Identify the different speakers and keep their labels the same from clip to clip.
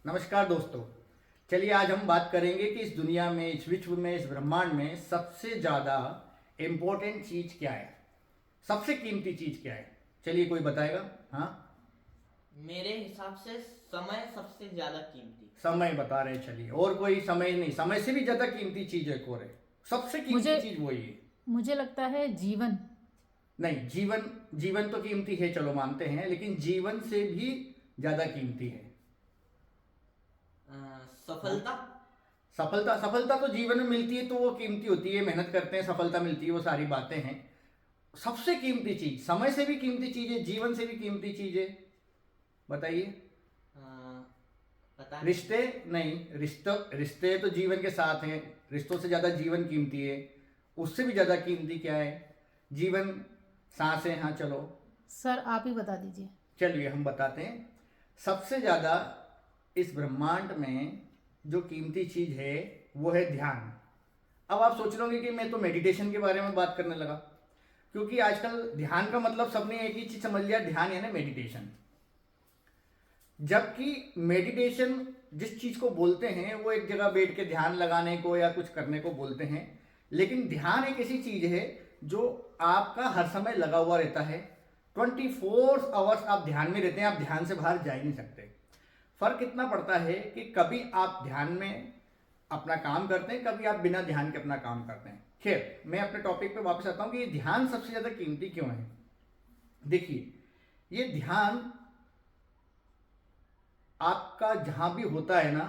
Speaker 1: नमस्कार दोस्तों। चलिए आज हम बात करेंगे कि इस दुनिया में, इस विश्व में, इस ब्रह्मांड में सबसे ज़्यादा इम्पोर्टेंट चीज़ क्या है, सबसे कीमती चीज़ क्या है। चलिए कोई बताएगा। हाँ,
Speaker 2: मेरे हिसाब से समय सबसे ज्यादा कीमती।
Speaker 1: समय बता रहे हैं। चलिए और कोई, समय नहीं, समय से भी ज़्यादा कीमती चीज़ एक और है, सबसे
Speaker 3: मुझे
Speaker 1: कीमती चीज़ वही है।
Speaker 3: मुझे लगता है जीवन।
Speaker 1: नहीं, जीवन, जीवन तो कीमती है, चलो मानते हैं, लेकिन जीवन से भी ज़्यादा कीमती है।
Speaker 2: सफलता।
Speaker 1: सफलता, सफलता तो जीवन में मिलती है तो वो कीमती होती है, मेहनत करते हैं सफलता मिलती है, वो सारी बातें हैं। सबसे कीमती चीज, समय से भी कीमती चीज है, जीवन से भी कीमती चीज है, बताइए।
Speaker 2: अ, पता नहीं।
Speaker 1: रिश्ते नहीं, रिश्ते, रिश्ते तो जीवन के साथ हैं, रिश्तों से ज्यादा जीवन कीमती है। उससे भी ज्यादा कीमती क्या है? जीवन, सांसें। हाँ चलो,
Speaker 3: सर आप ही बता दीजिए।
Speaker 1: चलिए हम बताते हैं। सबसे ज्यादा इस ब्रह्मांड में जो कीमती चीज है वो है ध्यान। अब आप सोच रहे होंगे कि मैं तो मेडिटेशन के बारे में बात करने लगा, क्योंकि आजकल ध्यान का मतलब सबने एक ही चीज समझ लिया, ध्यान यानी मेडिटेशन। जबकि मेडिटेशन जिस चीज को बोलते हैं वो एक जगह बैठ के ध्यान लगाने को या कुछ करने को बोलते हैं, लेकिन ध्यान एक ऐसी चीज है जो आपका हर समय लगा हुआ रहता है। 24 आवर्स आप ध्यान में रहते हैं, आप ध्यान से बाहर जा ही नहीं सकते। फर्क इतना पड़ता है कि कभी आप ध्यान में अपना काम करते हैं, कभी आप बिना ध्यान के अपना काम करते हैं। खैर, मैं अपने टॉपिक पे वापस आता हूं कि ये ध्यान सबसे ज्यादा कीमती क्यों है। देखिए, ये ध्यान आपका जहां भी होता है ना,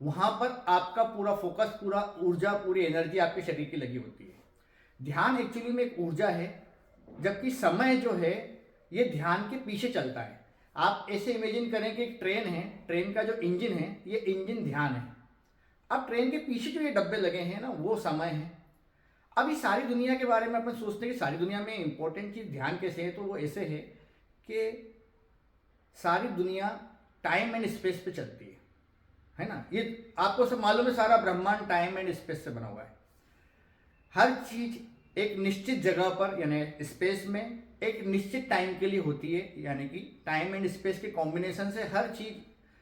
Speaker 1: वहां पर आपका पूरा फोकस, पूरा ऊर्जा, पूरी एनर्जी आपके शरीर की लगी होती है। ध्यान एक्चुअली में एक ऊर्जा है, जबकि समय जो है ये ध्यान के पीछे चलता है। आप ऐसे इमेजिन करें कि एक ट्रेन है, ट्रेन का जो इंजन है ये इंजन ध्यान है। अब ट्रेन के पीछे जो ये डब्बे लगे हैं ना, वो समय है। अब इस सारी दुनिया के बारे में अपन सोचते हैं कि सारी दुनिया में इंपॉर्टेंट चीज ध्यान कैसे है, तो वो ऐसे है कि सारी दुनिया टाइम एंड स्पेस पे चलती है ना। ये आपको सब मालूम है, सारा ब्रह्मांड टाइम एंड स्पेस से बना हुआ है। हर चीज एक निश्चित जगह पर यानी स्पेस में एक निश्चित टाइम के लिए होती है, यानी कि टाइम एंड स्पेस के कॉम्बिनेशन से हर चीज,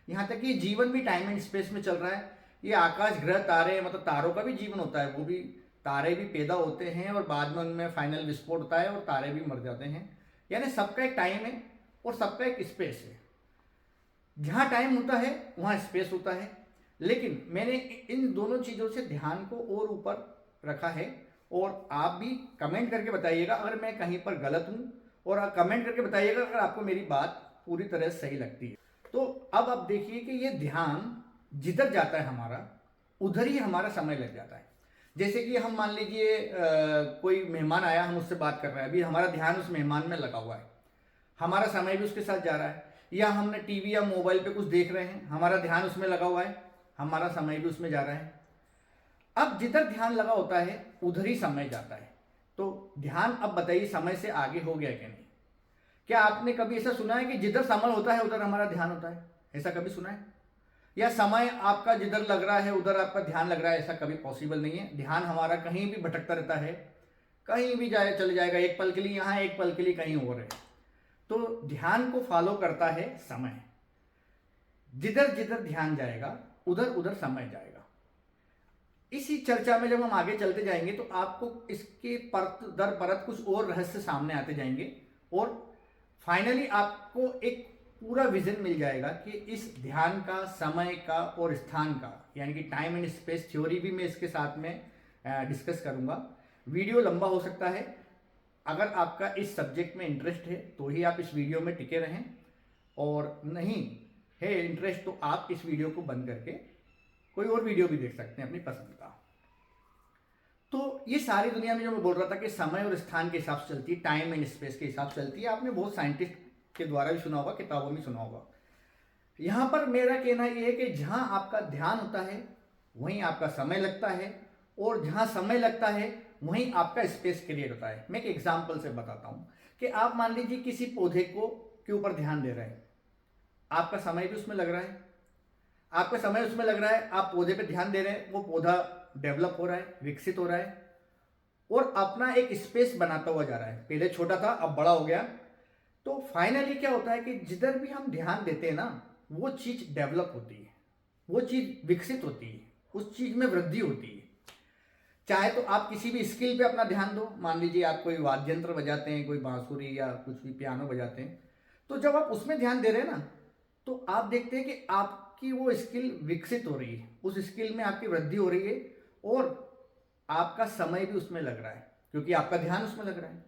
Speaker 1: यहाँ तक कि जीवन भी टाइम एंड स्पेस में चल रहा है। ये आकाश ग्रह तारे, मतलब तारों का भी जीवन होता है, वो भी, तारे भी पैदा होते हैं और बाद में उनमें फाइनल विस्फोट होता है और तारे भी मर जाते हैं। यानी सबका एक टाइम है और सबका एक स्पेस है। जहाँ टाइम होता है वहाँ स्पेस होता है। लेकिन मैंने इन दोनों चीज़ों से ध्यान को और ऊपर रखा है, और आप भी कमेंट करके बताइएगा अगर मैं कहीं पर गलत हूँ, और कमेंट करके बताइएगा अगर आपको मेरी बात पूरी तरह सही लगती है। तो अब आप देखिए कि ये ध्यान जिधर जाता है हमारा, उधर ही हमारा समय लग जाता है। जैसे कि हम मान लीजिए कोई मेहमान आया, हम उससे बात कर रहे हैं, अभी हमारा ध्यान उस मेहमान में लगा हुआ है, हमारा समय भी उसके साथ जा रहा है। या हमने टीवी या मोबाइल पे कुछ देख रहे हैं, हमारा ध्यान उसमें लगा हुआ है, हमारा समय भी उसमें जा रहा है। अब जिधर ध्यान लगा होता है उधर ही समय जाता है। तो ध्यान, अब बताइए, समय से आगे हो गया कि नहीं? क्या आपने कभी ऐसा सुना है कि जिधर समय होता है उधर हमारा ध्यान होता है? ऐसा कभी सुना है? या समय आपका जिधर लग रहा है उधर आपका ध्यान लग रहा है? ऐसा कभी पॉसिबल नहीं है। ध्यान हमारा कहीं भी भटकता रहता है, कहीं भी जाए चले जाएगा, एक पल के लिए यहाँ, एक पल के लिए कहीं और है। तो ध्यान को फॉलो करता है समय। जिधर जिधर ध्यान जाएगा उधर उधर समय जाएगा। इसी चर्चा में जब हम आगे चलते जाएंगे तो आपको इसके परत दर परत कुछ और रहस्य सामने आते जाएंगे, और फाइनली आपको एक पूरा विजन मिल जाएगा कि इस ध्यान का, समय का और स्थान का, यानी कि टाइम एंड स्पेस थ्योरी भी मैं इसके साथ में डिस्कस करूंगा। वीडियो लंबा हो सकता है, अगर आपका इस सब्जेक्ट में इंटरेस्ट है तो ही आप इस वीडियो में टिके रहें, और नहीं है इंटरेस्ट तो आप इस वीडियो को बंद करके कोई और वीडियो भी देख सकते हैं अपनी पसंद का। तो ये सारी दुनिया में जो मैं बोल रहा था कि समय और स्थान के हिसाब से चलती है, टाइम एंड स्पेस के हिसाब से चलती है, आपने बहुत साइंटिस्ट के द्वारा भी सुना होगा, किताबों में सुना होगा। यहां पर मेरा कहना यह है कि जहां आपका ध्यान होता है वहीं आपका समय लगता है, और जहां समय लगता है वहीं आपका स्पेस क्रिएट होता है। मैं एक एग्जाम्पल से बताता हूं कि आप मान लीजिए किसी पौधे को के ऊपर ध्यान दे रहे हैं, आपका समय भी उसमें लग रहा है, आपका समय उसमें लग रहा है, आप पौधे पे ध्यान दे रहे हैं, वो पौधा डेवलप हो रहा है, विकसित हो रहा है, और अपना एक स्पेस बनाता हुआ जा रहा है। पहले छोटा था, अब बड़ा हो गया। तो फाइनली क्या होता है कि जिधर भी हम ध्यान देते हैं ना, वो चीज़ डेवलप होती है, वो चीज़ विकसित होती है, उस चीज़ में वृद्धि होती है। चाहे तो आप किसी भी स्किल पे अपना ध्यान दो, मान लीजिए आप कोई वाद्य यंत्र बजाते हैं, कोई बांसुरी या कुछ भी पियानो बजाते हैं, तो जब आप उसमें ध्यान दे रहे हैं ना, तो आप देखते हैं कि आपकी वो स्किल विकसित हो रही है, उस स्किल में आपकी वृद्धि हो रही है और आपका समय भी उसमें लग रहा है क्योंकि आपका ध्यान उसमें लग रहा है।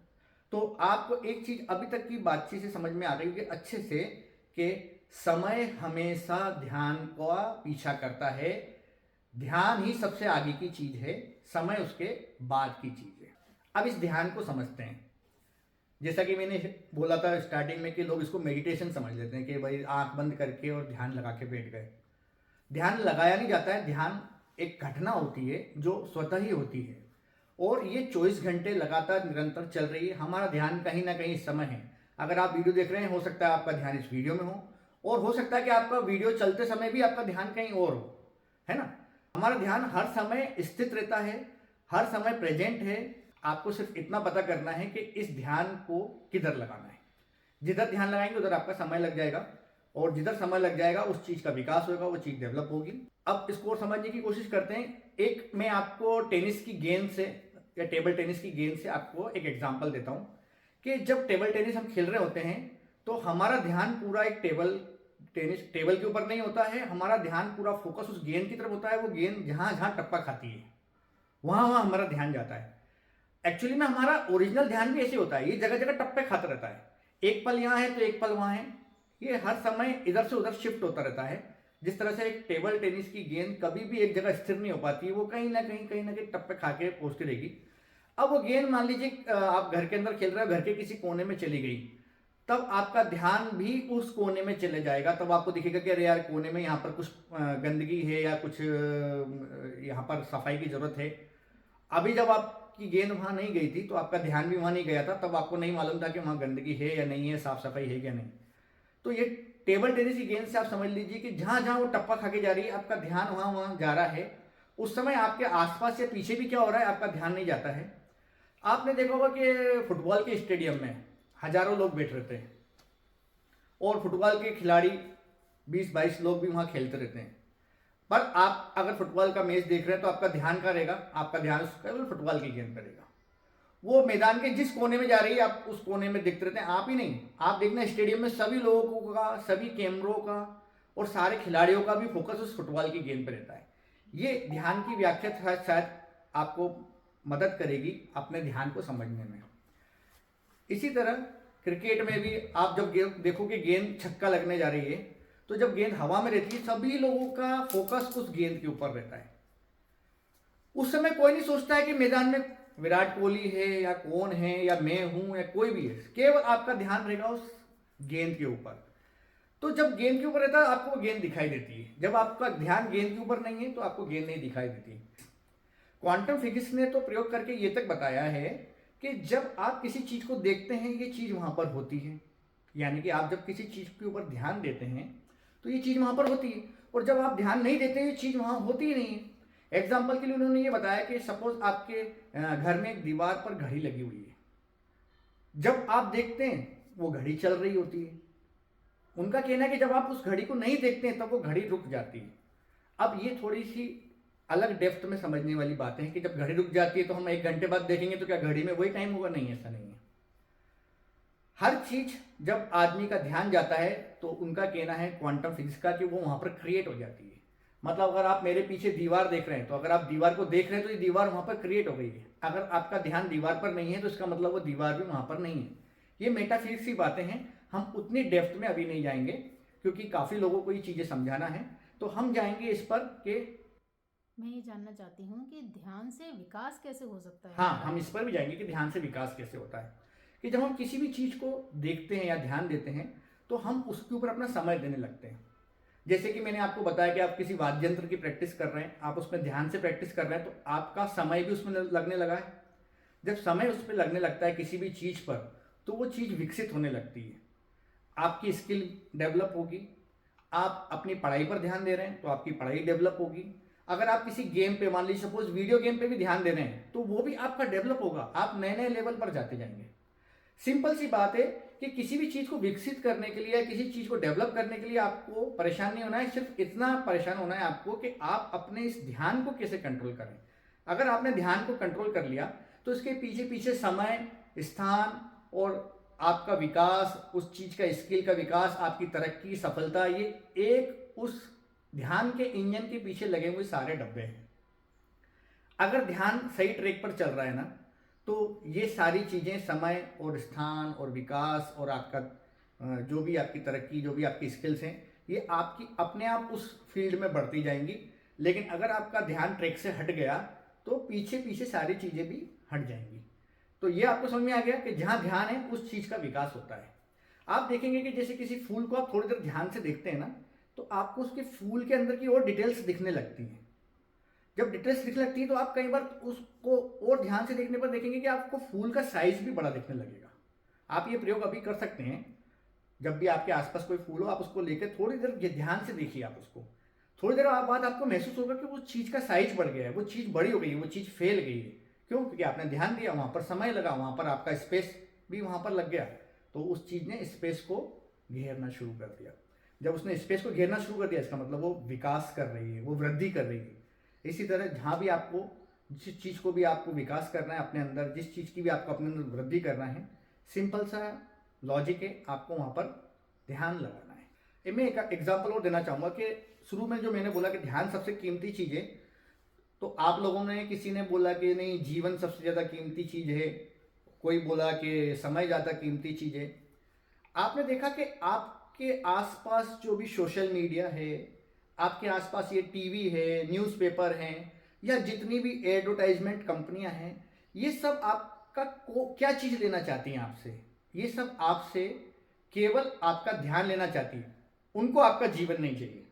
Speaker 1: तो आपको एक चीज़ अभी तक की बातचीत से समझ में आ रही है कि अच्छे से कि समय हमेशा ध्यान का पीछा करता है, ध्यान ही सबसे आगे की चीज़ है, समय उसके बाद की चीज़ है। अब इस ध्यान को समझते हैं। जैसा कि मैंने बोला था स्टार्टिंग में कि लोग इसको मेडिटेशन समझ लेते हैं कि भाई आंख बंद करके और ध्यान लगा के बैठ गए। ध्यान लगाया नहीं जाता है, ध्यान एक घटना होती है जो स्वतः ही होती है और ये 24 घंटे लगातार निरंतर चल रही है। हमारा ध्यान कहीं ना कहीं इस समय है। अगर आप वीडियो देख रहे हैं, हो सकता है आपका ध्यान इस वीडियो में हो और हो सकता है कि आपका वीडियो चलते समय भी आपका ध्यान कहीं और हो, है ना। हमारा ध्यान हर समय स्थित रहता है, हर समय प्रेजेंट है। आपको सिर्फ इतना पता करना है कि इस ध्यान को किधर लगाना है। जिधर ध्यान लगाएंगे उधर आपका समय लग जाएगा और जिधर समय लग जाएगा उस चीज़ का विकास होगा, वो चीज़ डेवलप होगी। अब इसको और समझने की कोशिश करते हैं। एक मैं आपको टेनिस की गेंद से या टेबल टेनिस की गेंद से आपको एक एग्जांपल देता हूँ कि जब टेबल टेनिस हम खेल रहे होते हैं तो हमारा ध्यान पूरा एक टेबल के ऊपर नहीं होता है, हमारा ध्यान पूरा फोकस उस गेंद की तरफ होता है। वो गेंद जहाँ जहाँ टप्पा खाती है वहाँ वहाँ हमारा ध्यान जाता है। एक्चुअली में हमारा ओरिजिनल ध्यान भी ऐसे होता है, ये जगह जगह टप्पे खाता रहता है। एक पल यहाँ है तो एक पल वहाँ है, ये हर समय इधर से उधर शिफ्ट होता रहता है। जिस तरह से एक टेबल टेनिस की गेंद कभी भी एक जगह स्थिर नहीं हो पाती, वो कहीं ना कहीं टप्पे खा के पहुँचती रहेगी। अब वो गेंद मान लीजिए आप घर के अंदर खेल रहे हो, घर के किसी कोने में चली गई, तब आपका ध्यान भी उस कोने में चले जाएगा। तब आपको दिखेगा कि अरे यार कोने में यहाँ पर कुछ गंदगी है या कुछ यहाँ पर सफाई की जरूरत है। अभी जब आपकी गेंद वहाँ नहीं गई थी तो आपका ध्यान भी वहाँ नहीं गया था, तब आपको नहीं मालूम था कि वहाँ गंदगी है या नहीं है, साफ सफाई है या नहीं। तो ये टेबल टेनिस की गेंद से आप समझ लीजिए कि जहाँ जहाँ वो टप्पा खा के जा रही है आपका ध्यान वहाँ वहाँ जा रहा है। उस समय आपके आसपास या पीछे भी क्या हो रहा है आपका ध्यान नहीं जाता है। आपने देखा होगा कि फुटबॉल के स्टेडियम में हजारों लोग बैठ रहते हैं और फुटबॉल के खिलाड़ी 20-22 लोग भी वहाँ खेलते रहते हैं। पर आप अगर फुटबॉल का मैच देख रहे हैं तो आपका ध्यान कहाँ रहेगा? आपका ध्यान केवल फुटबॉल की गेंद पर रहेगा। वो मैदान के जिस कोने में जा रही है आप उस कोने में देखते रहते हैं। आप ही नहीं, आप देखना स्टेडियम में सभी लोगों का, सभी कैमरों का और सारे खिलाड़ियों का भी फोकस उस फुटबॉल की गेंद पर रहता है। ये ध्यान की व्याख्या शायद आपको मदद करेगी अपने ध्यान को समझने में। इसी तरह क्रिकेट में भी आप जब देखो कि गेंद छक्का लगने जा रही है तो जब गेंद हवा में रहती है सभी लोगों का फोकस उस गेंद के ऊपर रहता है। उस समय कोई नहीं सोचता है कि मैदान में विराट कोहली है या कौन है या मैं हूं या कोई भी है, केवल आपका ध्यान रहेगा उस गेंद के ऊपर। तो जब गेंद के ऊपर रहता है आपको गेंद दिखाई देती है, जब आपका ध्यान गेंद के ऊपर नहीं है तो आपको गेंद नहीं दिखाई देती। क्वांटम फिजिक्स ने तो प्रयोग करके ये तक बताया है कि जब आप किसी चीज को देखते हैं ये चीज वहां पर होती है, यानी कि आप जब किसी चीज के ऊपर ध्यान देते हैं तो ये चीज वहां पर होती है और जब आप ध्यान नहीं देते ये चीज वहां होती ही नहीं है। एग्जाम्पल के लिए उन्होंने ये बताया कि सपोज आपके घर में एक दीवार पर घड़ी लगी हुई है, जब आप देखते हैं वो घड़ी चल रही होती है। उनका कहना है कि जब आप उस घड़ी को नहीं देखते हैं तब वो घड़ी रुक जाती है। अब ये थोड़ी सी अलग डेप्थ में समझने वाली बातें हैं कि जब घड़ी रुक जाती है तो हम 1 घंटे बाद देखेंगे तो क्या घड़ी में वही टाइम होगा? नहीं, ऐसा नहीं है। हर चीज जब आदमी का ध्यान जाता है तो उनका कहना है क्वांटम फिजिक्स का कि वो वहां पर क्रिएट हो जाती है। मतलब अगर आप मेरे पीछे दीवार देख रहे हैं तो अगर आप दीवार को देख रहे हैं तो ये दीवार वहां पर क्रिएट हो गई है। अगर आपका ध्यान दीवार पर नहीं है तो इसका मतलब वो दीवार भी वहां पर नहीं है। ये मेटाफिजिक्स की बातें हैं, हम उतनी डेप्थ में अभी नहीं जाएंगे क्योंकि काफी लोगों को ये चीजें समझाना है। तो हम जाएंगे इस पर कि
Speaker 3: मैं ये जानना चाहती हूँ कि ध्यान से विकास कैसे हो सकता है।
Speaker 1: हाँ, हम इस पर भी जाएंगे कि ध्यान से विकास कैसे होता है। कि जब हम किसी भी चीज को देखते हैं या ध्यान देते हैं तो हम उसके ऊपर अपना समय देने लगते हैं। जैसे कि मैंने आपको बताया कि आप किसी वाद्य यंत्र की प्रैक्टिस कर रहे हैं, आप उसमें ध्यान से प्रैक्टिस कर रहे हैं तो आपका समय भी उसमें लगने लगा है। जब समय उस पर लगने लगता है किसी भी चीज पर तो वो चीज विकसित होने लगती है, आपकी स्किल डेवलप होगी। आप अपनी पढ़ाई पर ध्यान दे रहे हैं तो आपकी पढ़ाई डेवलप होगी। अगर आप किसी गेम पे, मान लीजिए सपोज वीडियो गेम पे भी ध्यान दे रहे हैं तो वो भी आपका डेवलप होगा, आप नए नए लेवल पर जाते जाएंगे। सिंपल सी बात है कि किसी भी चीज़ को विकसित करने के लिए या किसी चीज़ को डेवलप करने के लिए आपको परेशान नहीं होना है, सिर्फ इतना परेशान होना है आपको कि आप अपने इस ध्यान को कैसे कंट्रोल करें। अगर आपने ध्यान को कंट्रोल कर लिया तो इसके पीछे पीछे समय, स्थान और आपका विकास, उस चीज़ का स्किल का विकास, आपकी तरक्की, सफलता, ये एक उस ध्यान के इंजन के पीछे लगे हुए सारे डब्बे हैं। अगर ध्यान सही ट्रैक पर चल रहा है ना, तो ये सारी चीज़ें, समय और स्थान और विकास और आपका जो भी आपकी तरक्की, जो भी आपकी स्किल्स हैं, ये आपकी अपने आप उस फील्ड में बढ़ती जाएंगी। लेकिन अगर आपका ध्यान ट्रैक से हट गया तो पीछे पीछे सारी चीज़ें भी हट जाएंगी। तो ये आपको समझ में आ गया कि जहाँ ध्यान है उस चीज़ का विकास होता है। आप देखेंगे कि जैसे किसी फूल को आप थोड़ी देर ध्यान से देखते हैं ना, तो आपको उसके फूल के अंदर की और डिटेल्स दिखने लगती हैं। जब डिटेल्स दिखने लगती है तो आप कई बार उसको और ध्यान से देखने पर देखेंगे कि आपको फूल का साइज भी बड़ा दिखने लगेगा। आप ये प्रयोग अभी कर सकते हैं, जब भी आपके आसपास कोई फूल हो आप उसको लेकर थोड़ी देर ध्यान से देखिए। आप उसको थोड़ी देर बाद आपको महसूस होगा कि वो चीज़ का साइज बढ़ गया है, वो चीज़ बड़ी हो गई है, वो चीज़ फैल गई है। क्यों? क्योंकि आपने ध्यान दिया, वहाँ पर समय लगा, वहाँ पर आपका स्पेस भी वहाँ पर लग गया, तो उस चीज़ ने स्पेस को घेरना शुरू कर दिया। जब उसने स्पेस को घेरना शुरू कर दिया, इसका मतलब वो विकास कर रही है, वो वृद्धि कर रही है। इसी तरह जहाँ भी आपको, जिस चीज़ को भी आपको विकास करना है अपने अंदर, जिस चीज़ की भी आपको अपने अंदर वृद्धि करना है, सिंपल सा लॉजिक है, आपको वहाँ पर ध्यान लगाना है। मैं एक एग्जाम्पल और देना चाहूँगा कि शुरू में जो मैंने बोला कि ध्यान सबसे कीमती चीज़ है, तो आप लोगों ने, किसी ने बोला कि नहीं जीवन सबसे ज़्यादा कीमती चीज़ है, कोई बोला कि समय ज़्यादा कीमती चीज़ है। आपने देखा कि आपके आसपास जो भी सोशल मीडिया है, आपके आसपास ये टीवी है, न्यूज़पेपर हैं, या जितनी भी एडवर्टाइजमेंट कंपनियां हैं, ये सब आपका क्या चीज़ लेना चाहती हैं आपसे? ये सब आपसे केवल आपका ध्यान लेना चाहती है। उनको आपका जीवन नहीं चाहिए,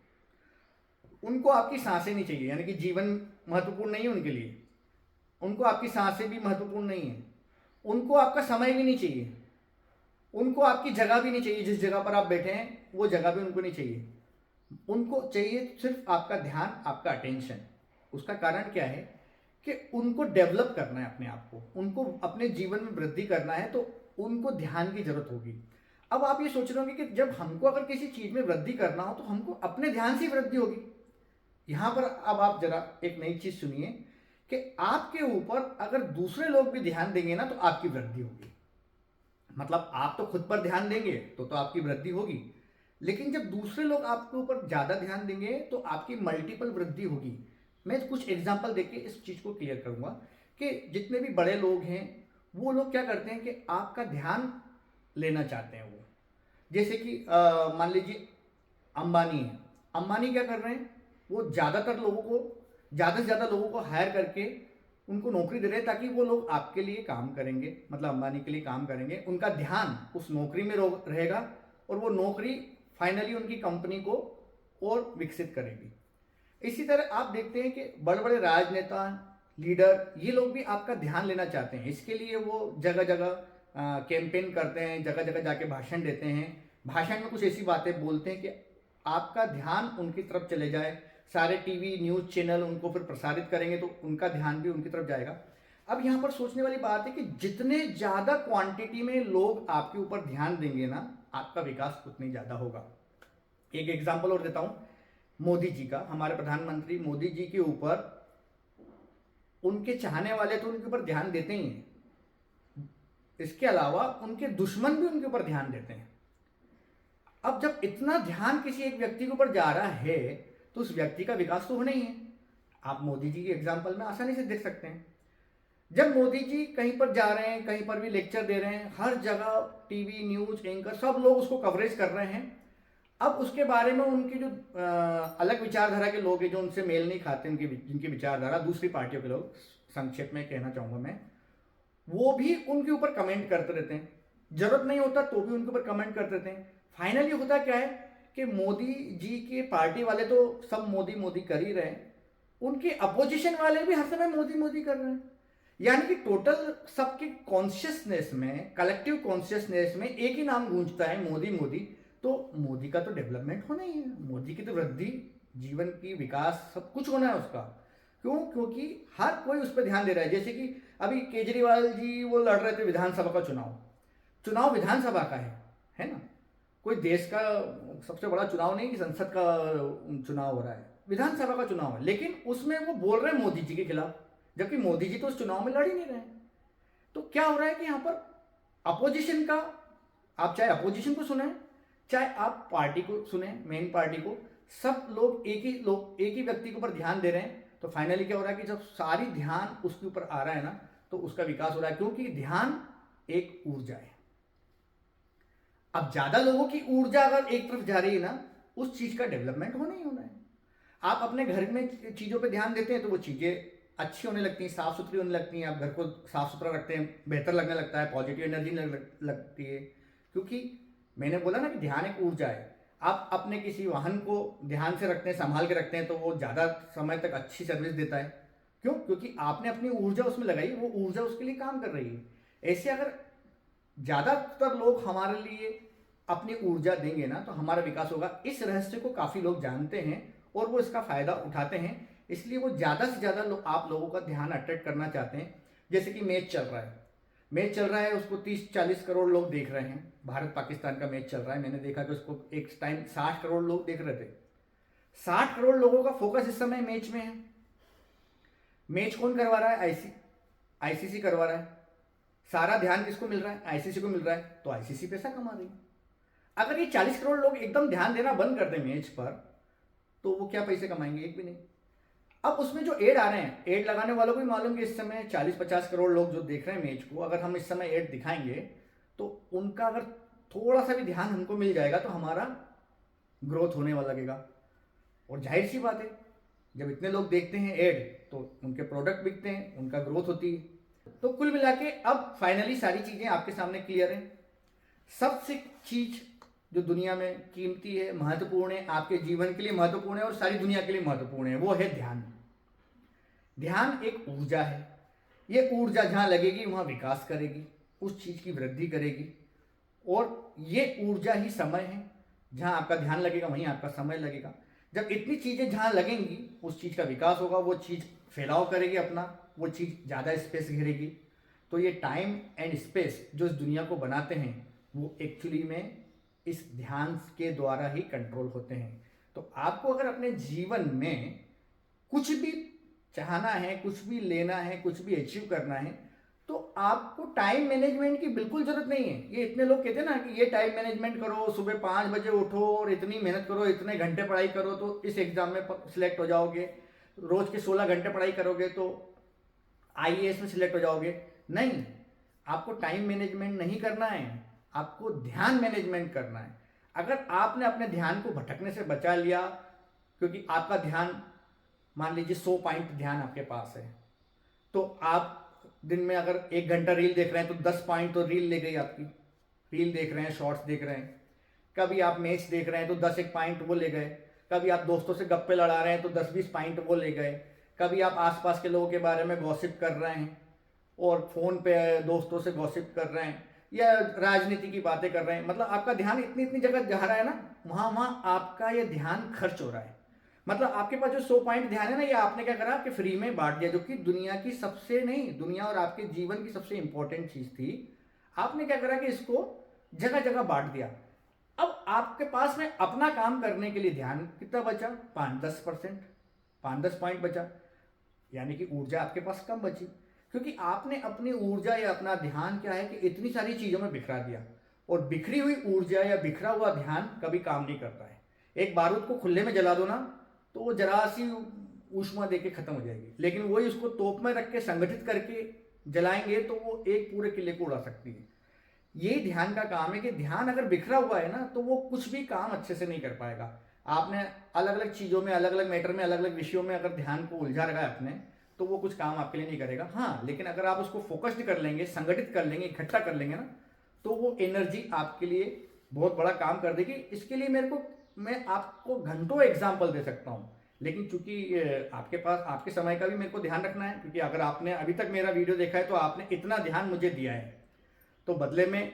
Speaker 1: उनको आपकी सांसें नहीं चाहिए, यानी कि जीवन महत्वपूर्ण नहीं है उनके लिए, उनको आपकी सांसें भी महत्वपूर्ण नहीं है, उनको आपका समय भी नहीं चाहिए, उनको आपकी जगह भी नहीं चाहिए, जिस जगह पर आप बैठे हैं वो जगह भी उनको नहीं चाहिए। उनको चाहिए सिर्फ आपका ध्यान, आपका अटेंशन। उसका कारण क्या है कि उनको डेवलप करना है अपने आप को, उनको अपने जीवन में वृद्धि करना है, तो उनको ध्यान की जरूरत होगी। अब आप ये सोच रहे होंगे कि जब हमको अगर किसी चीज में वृद्धि करना हो तो हमको अपने ध्यान से ही वृद्धि होगी। यहां पर अब आप जरा एक नई चीज सुनिए कि आपके ऊपर अगर दूसरे लोग भी ध्यान देंगे ना तो आपकी वृद्धि होगी। मतलब आप तो खुद पर ध्यान देंगे तो आपकी वृद्धि होगी, लेकिन जब दूसरे लोग आपके ऊपर ज्यादा ध्यान देंगे तो आपकी मल्टीपल वृद्धि होगी। मैं कुछ एग्जांपल देके इस चीज को क्लियर करूंगा कि जितने भी बड़े लोग हैं वो लोग क्या करते हैं कि आपका ध्यान लेना चाहते हैं। वो जैसे कि मान लीजिए अंबानी है। अंबानी क्या कर रहे हैं, वो ज़्यादातर लोगों को, ज़्यादा से ज़्यादा लोगों को हायर करके उनको नौकरी दे रहे हैं ताकि वो लोग आपके लिए काम करेंगे, मतलब अंबानी के लिए काम करेंगे। उनका ध्यान उस नौकरी में रहेगा और वो नौकरी फाइनली उनकी कंपनी को और विकसित करेगी। इसी तरह आप देखते हैं कि बड़े बड़े राजनेता, लीडर, ये लोग भी आपका ध्यान लेना चाहते हैं। इसके लिए वो जगह जगह कैंपेन करते हैं, जगह जगह जाके भाषण देते हैं। भाषण में कुछ ऐसी बातें बोलते हैं कि आपका ध्यान उनकी तरफ चले जाए। सारे टीवी न्यूज़ चैनल उनको फिर प्रसारित करेंगे तो उनका ध्यान भी उनकी तरफ जाएगा। अब यहाँ पर सोचने वाली बात है कि जितने ज़्यादा क्वांटिटी में लोग आपके ऊपर ध्यान देंगे ना, आपका विकास उतना ही ज़्यादा होगा। एक एग्जाम्पल और देता हूँ मोदी जी का। हमारे प्रधानमंत्री मोदी जी के ऊपर उनके चाहने वाले तो उनके ऊपर ध्यान देते ही हैं, इसके अलावा उनके दुश्मन भी उनके ऊपर ध्यान देते हैं। अब जब इतना ध्यान किसी एक व्यक्ति के ऊपर जा रहा है तो उस व्यक्ति का विकास तो होना ही है। आप मोदी जी के एग्जाम्पल में आसानी से देख सकते हैं। जब मोदी जी कहीं पर जा रहे हैं, कहीं पर भी लेक्चर दे रहे हैं, हर जगह टीवी न्यूज एंकर सब लोग उसको कवरेज कर रहे हैं। अब उसके बारे में उनके जो अलग विचारधारा के लोग हैं, जो उनसे मेल नहीं खाते, उनकी जिनकी विचारधारा दूसरी पार्टियों के लोग, संक्षेप में कहना चाहूंगा मैं, वो भी उनके ऊपर कमेंट करते रहते हैं। जरूरत नहीं होता तो भी उनके ऊपर कमेंट करते रहते हैं। फाइनली होता क्या है कि मोदी जी के पार्टी वाले तो सब मोदी मोदी कर ही रहे हैं, उनके अपोजिशन वाले भी हर समय मोदी मोदी कर रहे हैं। यानी कि टोटल सबके कॉन्शियसनेस में, कलेक्टिव कॉन्शियसनेस में एक ही नाम गूंजता है, मोदी मोदी। तो मोदी का तो डेवलपमेंट होना ही है, मोदी की तो वृद्धि, जीवन की विकास, सब कुछ होना है उसका। क्यों? क्योंकि हर कोई उस पर ध्यान दे रहा है। जैसे कि अभी केजरीवाल जी वो लड़ रहे थे विधानसभा का चुनाव, चुनाव विधानसभा का है ना। कोई देश का सबसे बड़ा चुनाव नहीं कि संसद का चुनाव हो रहा है, विधानसभा का चुनाव है, लेकिन उसमें वो बोल रहे हैं मोदी जी के खिलाफ, जबकि मोदी जी तो उस चुनाव में लड़ ही नहीं रहे हैं। तो क्या हो रहा है कि यहाँ पर अपोजिशन का, आप चाहे अपोजिशन को सुने चाहे आप पार्टी को सुने, मेन पार्टी को, सब लोग एक ही व्यक्ति के ऊपर ध्यान दे रहे हैं। तो फाइनली क्या हो रहा है कि जब सारी ध्यान उसके ऊपर आ रहा है ना, तो उसका विकास हो रहा है, क्योंकि ध्यान एक ऊर्जा है। अब ज्यादा लोगों की ऊर्जा अगर एक तरफ जा रही है ना, उस चीज का डेवलपमेंट होना ही होना है। आप अपने घर में चीजों पे ध्यान देते हैं तो वो चीजें अच्छी होने लगती हैं, साफ सुथरी होने लगती हैं, आप घर को साफ सुथरा रखते हैं, बेहतर लगने लगता है, पॉजिटिव एनर्जी लगती है। क्योंकि मैंने बोला ना कि ध्यान एक ऊर्जा है। आप अपने किसी वाहन को ध्यान से रखते हैं, संभाल के रखते हैं, तो वो ज़्यादा समय तक अच्छी सर्विस देता है। क्यों? क्योंकि आपने अपनी ऊर्जा उसमें लगाई, वो ऊर्जा उसके लिए काम कर रही है। ऐसे अगर ज़्यादातर लोग हमारे लिए अपनी ऊर्जा देंगे ना, तो हमारा विकास होगा। इस रहस्य को काफ़ी लोग जानते हैं और वो इसका फ़ायदा उठाते हैं, इसलिए वो ज़्यादा से ज़्यादा आप लोगों का ध्यान अट्रैक्ट करना चाहते हैं। जैसे कि मैच चल रहा है, उसको 30-40 करोड़ लोग देख रहे हैं। भारत पाकिस्तान का मैच चल रहा है, मैंने देखा कि उसको एक टाइम 60 करोड़ लोग देख रहे थे। 60 करोड़ लोगों का फोकस इस समय मैच में है। मैच कौन करवा रहा है? आईसीसी करवा रहा है। सारा ध्यान किसको मिल रहा है? आईसीसी को मिल रहा है। तो आईसीसी पैसा कमा रही है। अगर ये 40 करोड़ लोग एकदम ध्यान देना बंद कर दें मैच पर, तो वो क्या पैसे कमाएंगे? एक भी नहीं। अब उसमें जो एड आ रहे हैं, एड लगाने वालों को भी मालूम कि इस समय 40-50 करोड़ लोग जो देख रहे हैं मैच को, अगर हम इस समय एड दिखाएंगे तो उनका अगर थोड़ा सा भी ध्यान हमको मिल जाएगा तो हमारा ग्रोथ होने वाला लगेगा। और जाहिर सी बात है, जब इतने लोग देखते हैं एड तो उनके प्रोडक्ट बिकते हैं, उनका ग्रोथ होती है। तो कुल मिला के अब फाइनली सारी चीज़ें आपके सामने क्लियर है। सबसे चीज जो दुनिया में कीमती है, महत्वपूर्ण है, आपके जीवन के लिए महत्वपूर्ण है और सारी दुनिया के लिए महत्वपूर्ण है, वो है ध्यान। ध्यान एक ऊर्जा है। ये ऊर्जा जहाँ लगेगी वहाँ विकास करेगी, उस चीज़ की वृद्धि करेगी। और ये ऊर्जा ही समय है। जहाँ आपका ध्यान लगेगा वहीं आपका समय लगेगा। जब इतनी चीज़ें जहाँ लगेंगी उस चीज़ का विकास होगा, वो चीज़ फैलाव करेगी अपना, वो चीज़ ज़्यादा स्पेस घेरेगी। तो ये टाइम एंड स्पेस जो इस दुनिया को बनाते हैं वो एक्चुअली में इस ध्यान के द्वारा ही कंट्रोल होते हैं। तो आपको अगर अपने जीवन में कुछ भी चाहना है, कुछ भी लेना है, कुछ भी अचीव करना है, तो आपको टाइम मैनेजमेंट की बिल्कुल जरूरत नहीं है। ये इतने लोग कहते हैं ना कि ये टाइम मैनेजमेंट करो, सुबह 5 बजे उठो और इतनी मेहनत करो, इतने घंटे पढ़ाई करो तो इस एग्जाम में सिलेक्ट हो जाओगे, रोज के 16 घंटे पढ़ाई करोगे तो आईएएस में सिलेक्ट हो जाओगे। नहीं, आपको टाइम मैनेजमेंट नहीं करना है, आपको ध्यान मैनेजमेंट करना है। अगर आपने अपने ध्यान को भटकने से बचा लिया, क्योंकि आपका ध्यान, मान लीजिए 100 पॉइंट ध्यान आपके पास है, तो आप दिन में अगर 1 घंटा रील देख रहे हैं तो 10 पॉइंट तो रील ले गई आपकी। रील देख रहे हैं, शॉर्ट्स देख रहे हैं, कभी आप मैच देख रहे हैं तो 10-1 पॉइंट वो ले गए, कभी आप दोस्तों से गप्पे लड़ा रहे हैं तो 10-20 पॉइंट वो ले गए, कभी आप आसपास के लोगों के बारे में गॉसिप कर रहे हैं और फोन पे दोस्तों से गॉसिप कर रहे हैं या राजनीति की बातें कर रहे हैं। मतलब आपका ध्यान इतनी जगह जा रहा है ना, वहां आपका ये ध्यान खर्च हो रहा है। मतलब आपके पास जो 100 पॉइंट ध्यान है ना, ये आपने क्या करा कि फ्री में बांट दिया, जो कि दुनिया की सबसे नहीं, दुनिया और आपके जीवन की सबसे इंपॉर्टेंट चीज थी। आपने क्या करा कि इसको जगह जगह बांट दिया। अब आपके पास में अपना काम करने के लिए ध्यान कितना बचा? 5-10%, 5-10 पॉइंट बचा, यानी कि ऊर्जा आपके पास कम बची, क्योंकि आपने अपनी ऊर्जा या अपना ध्यान क्या है कि इतनी सारी चीजों में बिखरा दिया। और बिखरी हुई ऊर्जा या बिखरा हुआ ध्यान कभी काम नहीं करता है। एक बारूद को खुले में जला दो ना, तो वो जरा सी ऊष्मा देके खत्म हो जाएगी, लेकिन वही उसको तोप में रख के संगठित करके जलाएंगे तो वो एक पूरे किले को उड़ा सकती है। ये ध्यान का काम है कि ध्यान अगर बिखरा हुआ है ना, तो वो कुछ भी काम अच्छे से नहीं कर पाएगा। आपने अलग अलग चीजों में, अलग अलग मैटर में, अलग अलग विषयों में अगर ध्यान को उलझा रखा है अपने, तो वो कुछ काम आपके लिए नहीं करेगा। हाँ, लेकिन अगर आप उसको फोकस्ड कर लेंगे, संगठित कर लेंगे, इकट्ठा कर लेंगे ना, तो वो एनर्जी आपके लिए बहुत बड़ा काम कर देगी। इसके लिए मैं आपको घंटों एग्जाम्पल दे सकता हूँ, लेकिन चूंकि आपके पास आपके समय का भी मेरे को ध्यान रखना है, क्योंकि अगर आपने अभी तक मेरा वीडियो देखा है तो आपने इतना ध्यान मुझे दिया है, तो बदले में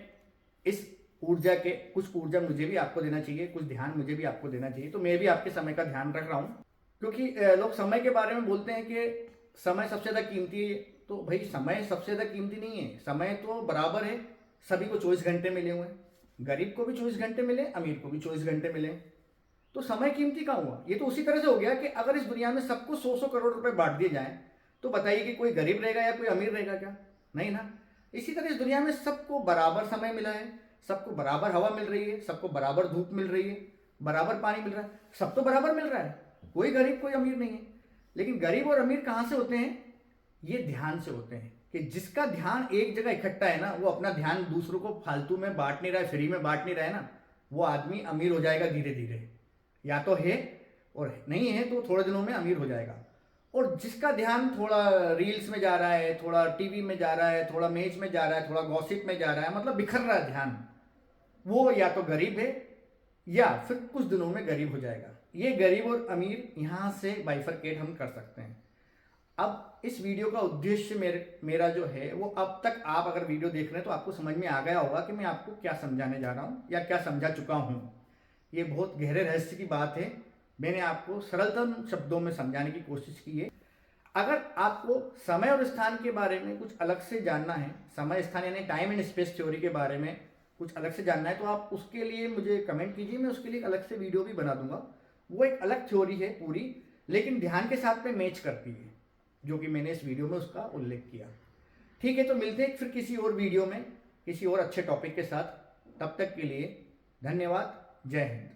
Speaker 1: इस ऊर्जा के कुछ ऊर्जा मुझे भी आपको देना चाहिए, कुछ ध्यान मुझे भी आपको देना चाहिए। तो मैं भी आपके समय का ध्यान रख रहा हूँ, क्योंकि लोग समय के बारे में बोलते हैं कि समय सबसे ज़्यादा कीमती है। तो भाई समय सबसे ज़्यादा कीमती नहीं है, समय तो बराबर है सभी को 24 घंटे मिले हुए हैं। गरीब को भी 24 घंटे मिले, अमीर को भी 24 घंटे मिले। तो समय कीमती कहाँ हुआ? ये तो उसी तरह से हो गया कि अगर इस दुनिया में सबको 100-100 करोड़ रुपए बांट दिए जाएं तो बताइए कि कोई गरीब रहेगा या कोई अमीर रहेगा क्या? नहीं ना। इसी तरह इस दुनिया में सबको बराबर समय मिला है, सबको बराबर हवा मिल रही है, सबको बराबर धूप मिल रही है, बराबर पानी मिल रहा है, सब तो बराबर मिल रहा है, कोई गरीब कोई अमीर नहीं है। लेकिन गरीब और अमीर कहाँ से होते हैं? ये ध्यान से होते हैं कि जिसका ध्यान एक जगह इकट्ठा है ना, वो अपना ध्यान दूसरों को फालतू में बांट नहीं रहा है, फ्री में बांट नहीं रहा है ना, वो आदमी अमीर हो जाएगा धीरे धीरे। या तो है और नहीं है तो थोड़े दिनों में अमीर हो जाएगा। और जिसका ध्यान थोड़ा रील्स में जा रहा है, थोड़ा टीवी में जा रहा है, थोड़ा मैच में जा रहा है, थोड़ा गॉसिप में जा रहा है, मतलब बिखर रहा है ध्यान, वो या तो गरीब है या फिर कुछ दिनों में गरीब हो जाएगा। ये गरीब और अमीर यहाँ से बाइफरकेट हम कर सकते हैं। अब इस वीडियो का उद्देश्य मेरा जो है वो, अब तक आप अगर वीडियो देख रहे हैं तो आपको समझ में आ गया होगा कि मैं आपको क्या समझाने जा रहा हूँ या क्या समझा चुका हूँ। ये बहुत गहरे रहस्य की बात है, मैंने आपको सरलतम शब्दों में समझाने की कोशिश की है। अगर आपको समय और स्थान के बारे में कुछ अलग से जानना है, समय स्थान यानी टाइम एंड स्पेस थ्योरी के बारे में कुछ अलग से जानना है, तो आप उसके लिए मुझे कमेंट कीजिए, मैं उसके लिए अलग से वीडियो भी बना दूंगा। वो एक अलग थ्योरी है पूरी, लेकिन ध्यान के साथ में मैच करती है, जो कि मैंने इस वीडियो में उसका उल्लेख किया। ठीक है, तो मिलते हैं फिर किसी और वीडियो में किसी और अच्छे टॉपिक के साथ। तब तक के लिए धन्यवाद। जय हिंद।